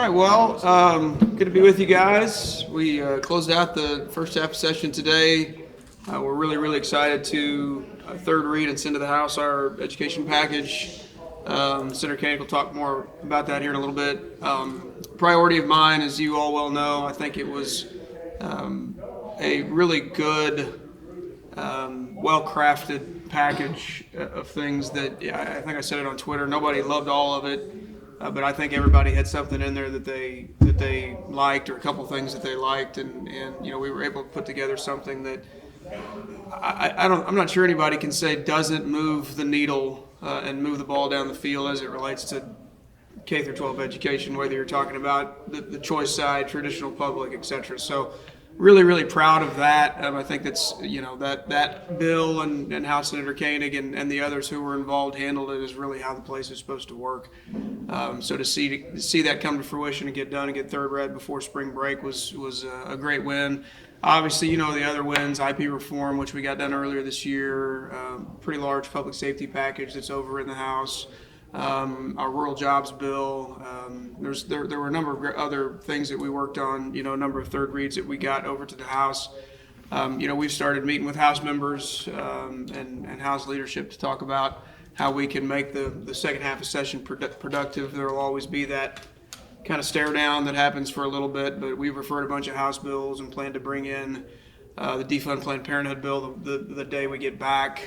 right, well, good to be with you guys. We closed out the first half of session today. We're really excited to third read and send to the House our education package. Senator Koenig will talk more about that here in a little bit. Priority of mine, as you all well know, I think it was a really good, well-crafted package of things that I think I said it on Twitter. Nobody loved all of it. But I think everybody had something in there that they liked, or a couple things that they liked, and we were able to put together something that I'm not sure anybody can say doesn't move the needle and move the ball down the field as it relates to K through 12 education, whether you're talking about the choice side, traditional, public, etc. So really proud of that. I think that's that bill and how Senator Koenig and the others who were involved handled it is really how the place is supposed to work. So to see that come to fruition and get done and get third read before spring break was a great win. Obviously, the other wins, IP reform, which we got done earlier this year, pretty large public safety package that's over in the House. Our rural jobs bill. There were a number of other things that we worked on. A number of third reads that we got over to the House. We've started meeting with House members and House leadership to talk about how we can make the second half of session productive. There will always be that kind of stare down that happens for a little bit, but we've referred a bunch of House bills and plan to bring in the defund Planned Parenthood bill the day we get back,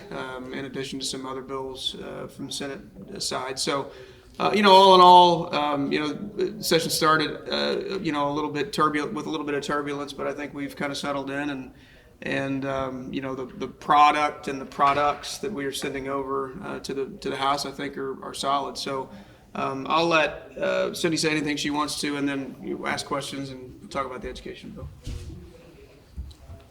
in addition to some other bills from the Senate side. So, all in all, the session started, a little bit turbulent, with a little bit of turbulence, but I think we've kind of settled in, and the product and the products that we are sending over to the House, I think, are solid. So. I'll let Cindy say anything she wants to, and then you ask questions and we'll talk about the education bill.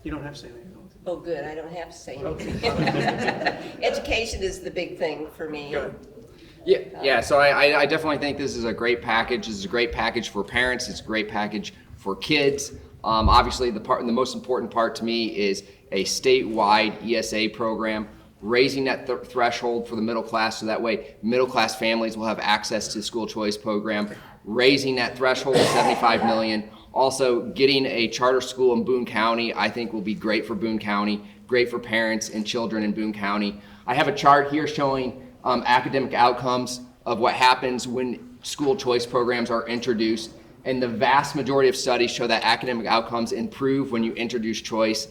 You don't have to say anything. Oh, good. I don't have to say anything. Education is the big thing for me. Go ahead. Yeah. So I definitely think this is a great package. This is a great package for parents. It's a great package for kids. Obviously, the most important part to me is a statewide ESA program, raising that threshold for the middle class, so that way middle class families will have access to the school choice program, raising that threshold to $75 million. Also, getting a charter school in Boone County, I think, will be great for Boone County, great for parents and children in Boone County. I have a chart here showing academic outcomes of what happens when school choice programs are introduced, and the vast majority of studies show that academic outcomes improve when you introduce choice.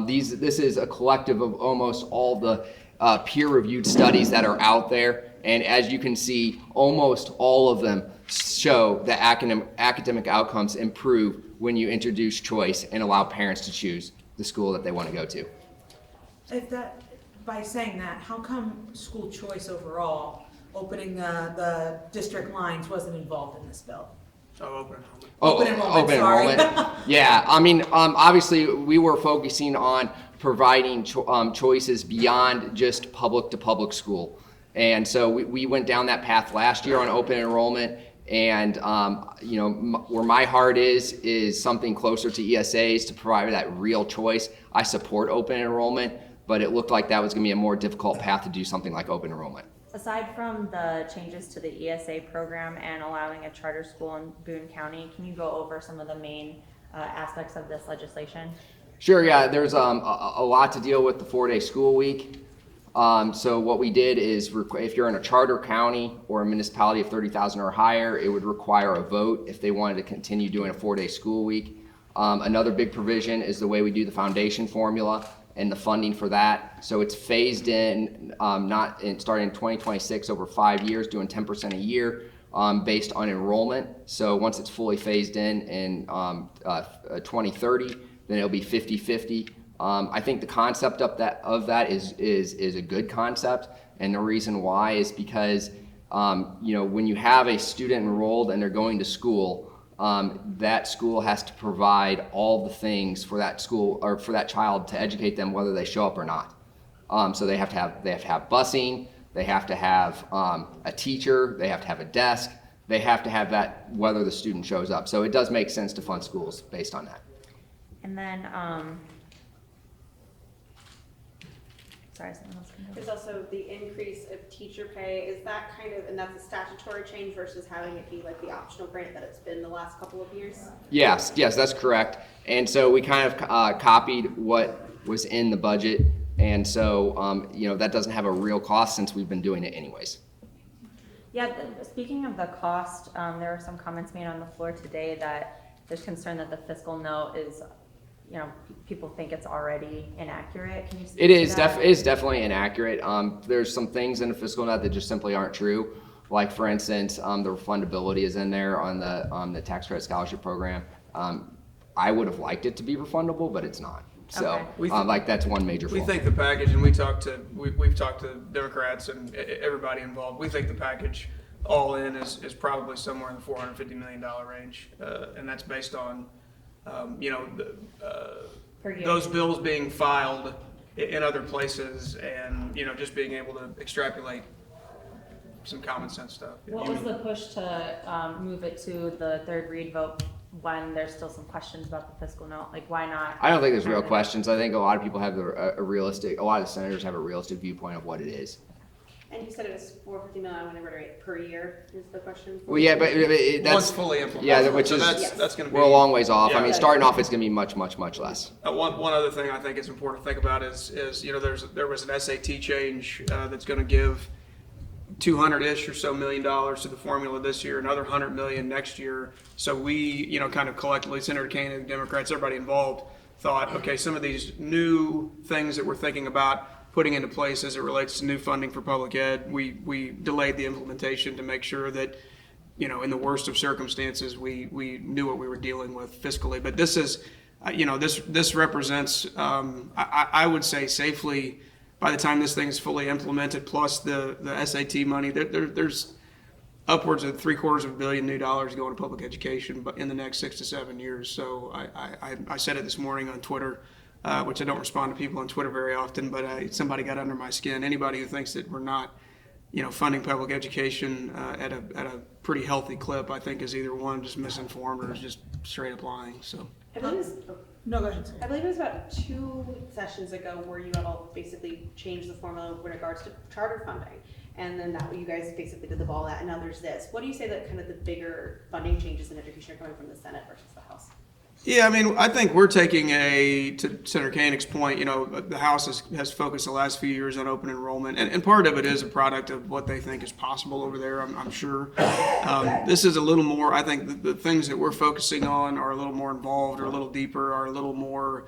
This is a collective of almost all the peer-reviewed studies that are out there, and as you can see, almost all of them show that academic outcomes improve when you introduce choice and allow parents to choose the school that they want to go to. By saying that, how come school choice overall, opening the district lines, wasn't involved in this bill? Open enrollment. Yeah, I mean, obviously we were focusing on providing choices beyond just public to public school. And so we went down that path last year on open enrollment, and where my heart is something closer to ESAs to provide that real choice. I support open enrollment, but it looked like that was gonna be a more difficult path to do something like open enrollment. Aside from the changes to the ESA program and allowing a charter school in Boone County, can you go over some of the main aspects of this legislation? Sure, yeah, there's a lot to deal with the 4-day school week. So what we did is, if you're in a charter county or a municipality of 30,000 or higher, it would require a vote if they wanted to continue doing a 4-day school week. Another big provision is the way we do the foundation formula and the funding for that. So it's phased in, starting in 2026 over 5 years, doing 10% a year based on enrollment. So once it's fully phased in 2030, then it'll be 50-50. I think the concept of that is a good concept, and the reason why is because when you have a student enrolled and they're going to school, that school has to provide all the things for that school or for that child to educate them whether they show up or not. So they have to have busing, they have to have a teacher, they have to have a desk, they have to have that whether the student shows up. So it does make sense to fund schools based on that. And then Sorry, someone else can go. There's also the increase of teacher pay. Is that kind of, and that's a statutory change versus having it be like the optional grant that it's been the last couple of years? Yes, that's correct. And so we kind of copied what was in the budget, and so that doesn't have a real cost since we've been doing it anyways. Yeah, speaking of the cost, there were some comments made on the floor today that there's concern that the fiscal note is, people think it's already inaccurate. Can you speak It to is that? definitely inaccurate. There's some things in the fiscal note that just simply aren't true. Like for instance, the refundability is in there on the tax credit scholarship program. I would have liked it to be refundable, but it's not. So Okay. that's one major We flaw. think the package, and we've talked to Democrats and everybody involved. We think the package all in is probably somewhere in the $450 million range, and that's based on Per year. those bills being filed in other places, and just being able to extrapolate some common sense stuff. What was the push to move it to the third read vote when there's still some questions about the fiscal note? Like, why not? I don't think there's real questions. I think a lot of people have a lot of senators have a realistic viewpoint of what it is. And you said it was $450 million, I want to reiterate, per year is the question? Well, yeah, but Once that's fully implemented. yeah, which So is that's going to be. we're a long ways off. I Yeah. mean, starting off, it's going to be much less. One other thing I think is important to think about is there was an SAT change that's going to give 200-ish or so million dollars to the formula this year, another 100 million next year. So we, kind of collectively, Senator Kane and Democrats, everybody involved, thought, okay, some of these new things that we're thinking about putting into place as it relates to new funding for public ed, we delayed the implementation to make sure that, in the worst of circumstances, we knew what we were dealing with fiscally. But this is, this represents, I would say safely, by the time this thing is fully implemented, plus the SAT money, there's upwards of $750 million new dollars going to public education, but in the next 6 to 7 years. So I said it this morning on Twitter, which I don't respond to people on Twitter very often, but somebody got under my skin. Anybody who thinks that we're not, funding public education at a pretty healthy clip, I think is either one, just misinformed, or is just straight up lying. So. I believe it was, No, go ahead. I believe it was about 2 sessions ago where you all basically changed the formula with regards to charter funding. And then that you guys basically did the ball that, and now there's this. What do you say that kind of the bigger funding changes in education are coming from the Senate versus the House? Yeah, I mean, I think we're taking to Senator Koenig's point, the House has focused the last few years on open enrollment, and part of it is a product of what they think is possible over there, I'm sure. This is a little more, I think the things that we're focusing on are a little more involved, or a little deeper, are a little more,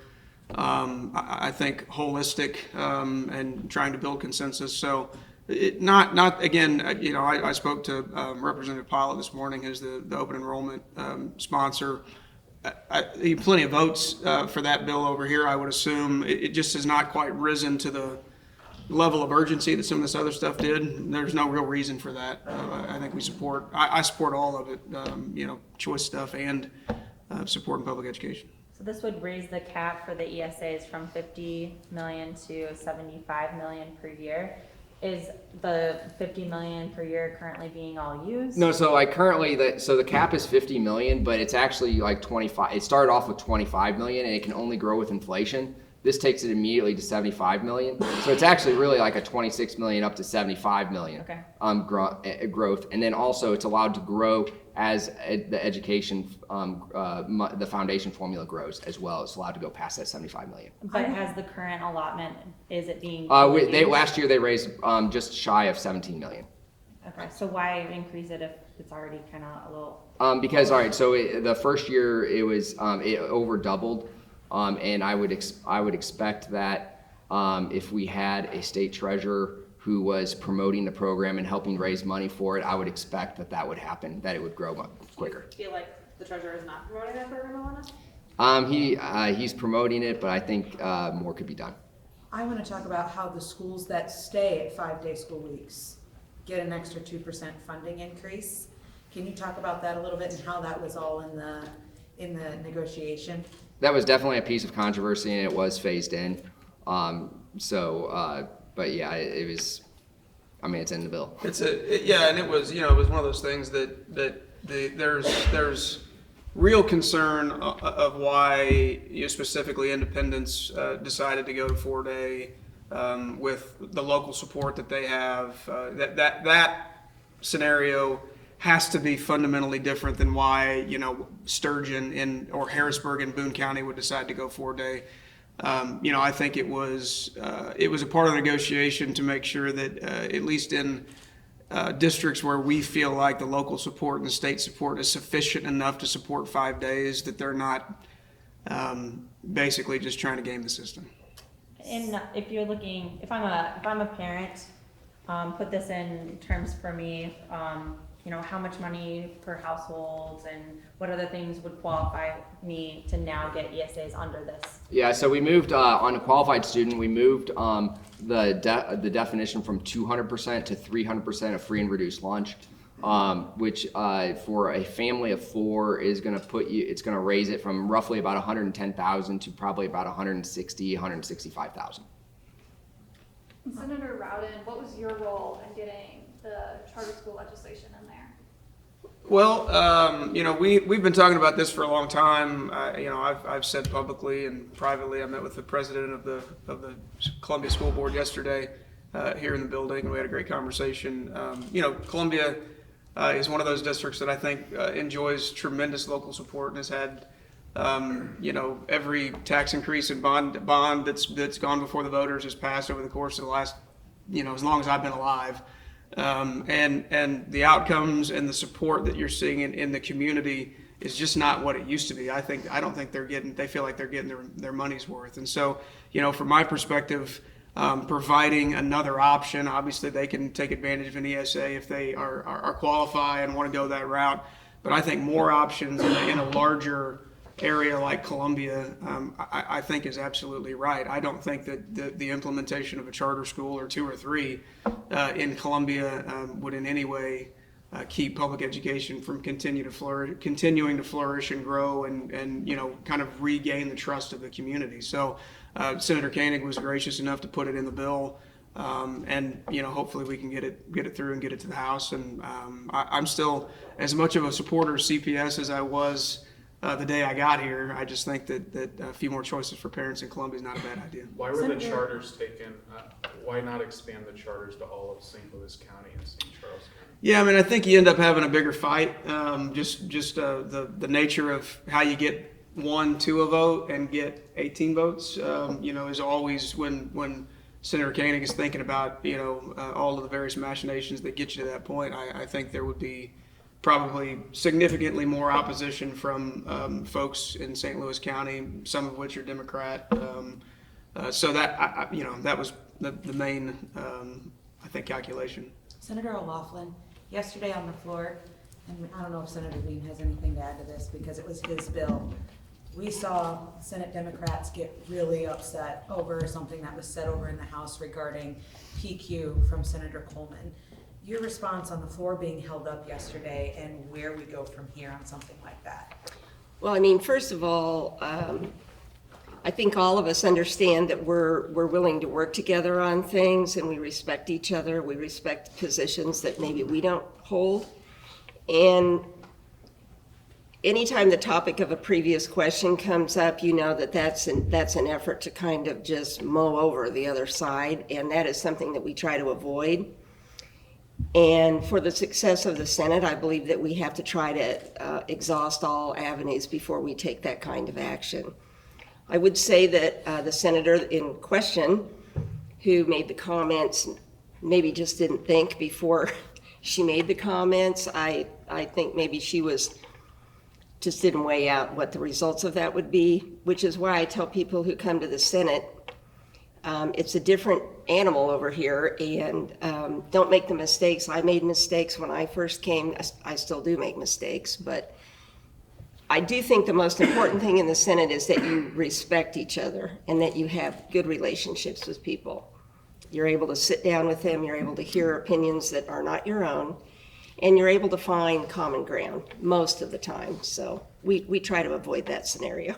I think, holistic, and trying to build consensus. So not again, I spoke to Representative Pilot this morning, who's the open enrollment sponsor. Plenty of votes for that bill over here, I would assume. It just has not quite risen to the level of urgency that some of this other stuff did. There's no real reason for that. I think I support all of it, choice stuff and supporting public education. So this would raise the cap for the ESAs from 50 million to 75 million per year. Is the 50 million per year currently being all used? No, so currently the cap is 50 million, but it's actually like 25. It started off with 25 million, and it can only grow with inflation. This takes it immediately to 75 million. So it's actually really like a 26 million up to 75 million. Okay. Growth, and then also it's allowed to grow as the education, the foundation formula grows as well. It's allowed to go past that 75 million. But has the current allotment, is it being? Last year they raised just shy of 17 million. Okay, so why increase it if it's already kind of a little? Because all right, so the first year it was it over doubled, and I would expect that if we had a state treasurer who was promoting the program and helping raise money for it, I would expect that would happen, that it would grow much quicker. Do you feel like the treasurer is not promoting that program well enough? He's promoting it, but I think more could be done. I want to talk about how the schools that stay at 5-day school weeks get an extra 2% funding increase. Can you talk about that a little bit and how that was all in the negotiation? That was definitely a piece of controversy, and it was phased in. But yeah, it was. I mean, it's in the bill. And it was it was one of those things that there's real concern of why specifically independents decided to go to 4-day with the local support that they have. That scenario has to be fundamentally different than why, you know, Sturgeon or Harrisburg and Boone County would decide to go 4-day. You know, I think it was a part of the negotiation to make sure that at least in districts where we feel like the local support and the state support is sufficient enough to support 5 days, that they're not basically just trying to game the system. And if you're looking, if I'm a parent, put this in terms for me, you know, how much money per household and what other things would qualify me to now get ESAs under this? Yeah, so we moved on a qualified student. We moved the definition from 200% to 300% of free and reduced lunch, which for a family of 4 is going to put you. It's going to raise it from roughly about 110,000 to probably about 165,000. Senator Rowden, what was your role in getting the charter school legislation in there? Well, you know, we've been talking about this for a long time. You know, I've said publicly and privately. I met with the president of the Columbia School Board yesterday here in the building, and we had a great conversation. You know, Columbia is one of those districts that I think enjoys tremendous local support and has had, you know, every tax increase and bond that's gone before the voters has passed over the course of the last, you know, as long as I've been alive. And the outcomes and the support that you're seeing in the community is just not what it used to be. I don't think they feel like they're getting their money's worth. And so, you know, from my perspective, providing another option, obviously they can take advantage of an ESA if they are qualified and want to go that route. But I think more options in a larger area like Columbia, I think is absolutely right. I don't think that the implementation of a charter school or 2 or 3 in Columbia would in any way keep public education from continuing to flourish and grow and you know, kind of regain the trust of the community. So Senator Koenig was gracious enough to put it in the bill, and you know, hopefully we can get it through and get it to the House. And I'm still as much of a supporter of CPS as I was the day I got here. I just think that a few more choices for parents in Columbia is not a bad idea. Why were the charters taken? Why not expand the charters to all of St. Louis County and St. Charles County? Yeah, I mean, I think you end up having a bigger fight. Just the nature of how you get 1 to a vote and get 18 votes. You know, is always when Senator Koenig is thinking about, you know, all of the various machinations that get you to that point. I think there would be probably significantly more opposition from folks in St. Louis County, some of which are Democrat. So that, you know, that was the main, I think, calculation. Senator O'Laughlin, yesterday on the floor, and I don't know if Senator Bean has anything to add to this because it was his bill. We saw Senate Democrats get really upset over something that was said over in the House regarding PQ from Senator Coleman. Your response on the floor being held up yesterday and where we go from here on something like that? Well, I mean, first of all, I think all of us understand that we're willing to work together on things, and we respect each other. We respect positions that maybe we don't hold. And anytime the topic of a previous question comes up, you know that's an effort to kind of just mow over the other side, and that is something that we try to avoid. And for the success of the Senate, I believe that we have to try to exhaust all avenues before we take that kind of action. I would say that the senator in question who made the comments maybe just didn't think before she made the comments. I think maybe she just didn't weigh out what the results of that would be, which is why I tell people who come to the Senate, it's a different animal over here, and don't make the mistakes. I made mistakes when I first came. I still do make mistakes, but I do think the most important thing in the Senate is that you respect each other and that you have good relationships with people. You're able to sit down with them, you're able to hear opinions that are not your own, and you're able to find common ground most of the time. So we try to avoid that scenario.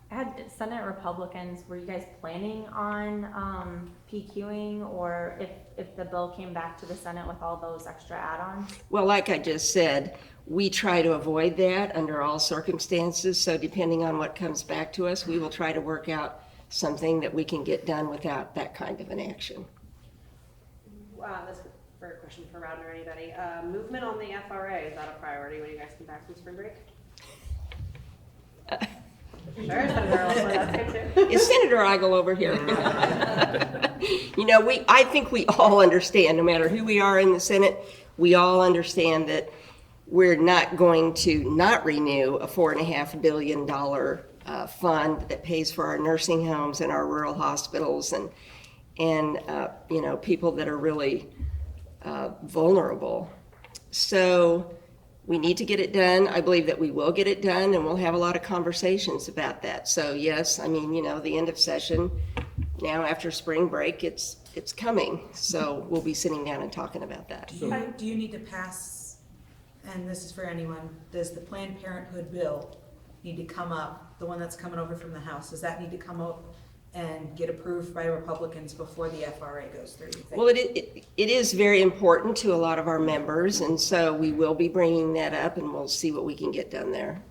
Had Senate Republicans, were you guys planning on PQing, or if the bill came back to the Senate with all those extra add-ons? Well, like I just said, we try to avoid that under all circumstances. So depending on what comes back to us, we will try to work out something that we can get done without that kind of an action. This is for a question for Rod or anybody. Movement on the FRA, is that a priority when you guys come back from spring break? Sure, Senator Olson, that's good too. Is Senator Eigel over here? You know, I think we all understand, no matter who we are in the Senate, we all understand that we're not going to not renew a $4.5 billion fund that pays for our nursing homes and our rural hospitals and you know, people that are really vulnerable. So we need to get it done. I believe that we will get it done, and we'll have a lot of conversations about that. So yes, I mean, you know, the end of session, now after spring break, it's coming. So we'll be sitting down and talking about that. Do you need to pass, and this is for anyone, does the Planned Parenthood bill need to come up, the one that's coming over from the House, does that need to come up and get approved by Republicans before the FRA goes through, you think? Well, it is very important to a lot of our members, and so we will be bringing that up, and we'll see what we can get done there.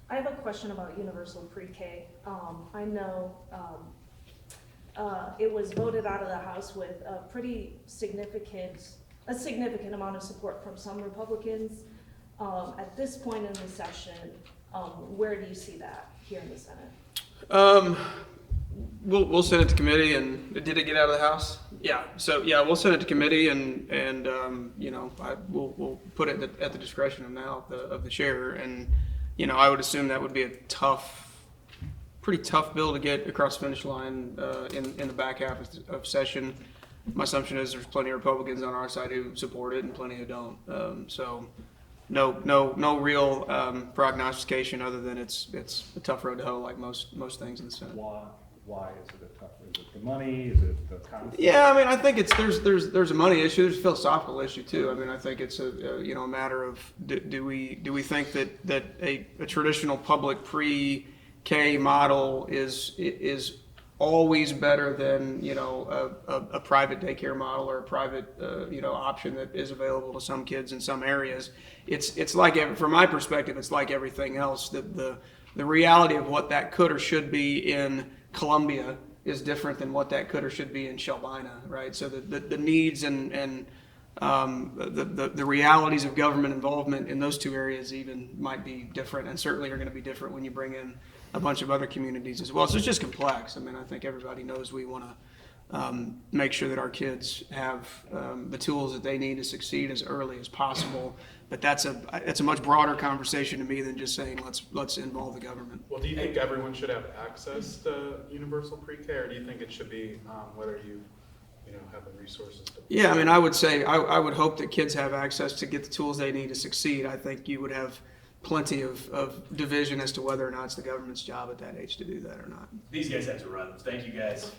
I have a question about universal pre-K. I know it was voted out of the House with a significant amount of support from some Republicans. At this point in the session, where do you see that here in the Senate? We'll send it to committee, and did it get out of the House? Yeah. So yeah, we'll send it to committee, and you know, we'll put it at the discretion of the chair, and you know, I would assume that would be a pretty tough bill to get across the finish line in the back half of session. My assumption is there's plenty of Republicans on our side who support it and plenty who don't. So no real prognostication other than it's a tough road to hoe, like most things in the Senate. Why is it a tough? Is it the money? Is it the concept? Yeah, I mean, I think there's a money issue. There's a philosophical issue too. I mean, I think it's a you know, a matter of do we think that a traditional public pre-K model is always better than, you know, a private daycare model or a private you know, option that is available to some kids in some areas. It's like, from my perspective, it's like everything else. The reality of what that could or should be in Columbia is different than what that could or should be in Shelbina, right? So the needs and the realities of government involvement in those two areas even might be different, and certainly are going to be different when you bring in a bunch of other communities as well. So it's just complex. I mean, I think everybody knows we want to make sure that our kids have the tools that they need to succeed as early as possible. But that's a much broader conversation to me than just saying let's involve the government. Well, do you think everyone should have access to universal pre-K, or do you think it should be whether you know, have the resources to? Yeah, I mean, I would say I would hope that kids have access to get the tools they need to succeed. I think you would have plenty of division as to whether or not it's the government's job at that age to do that or not. These guys have to run. Thank you, guys.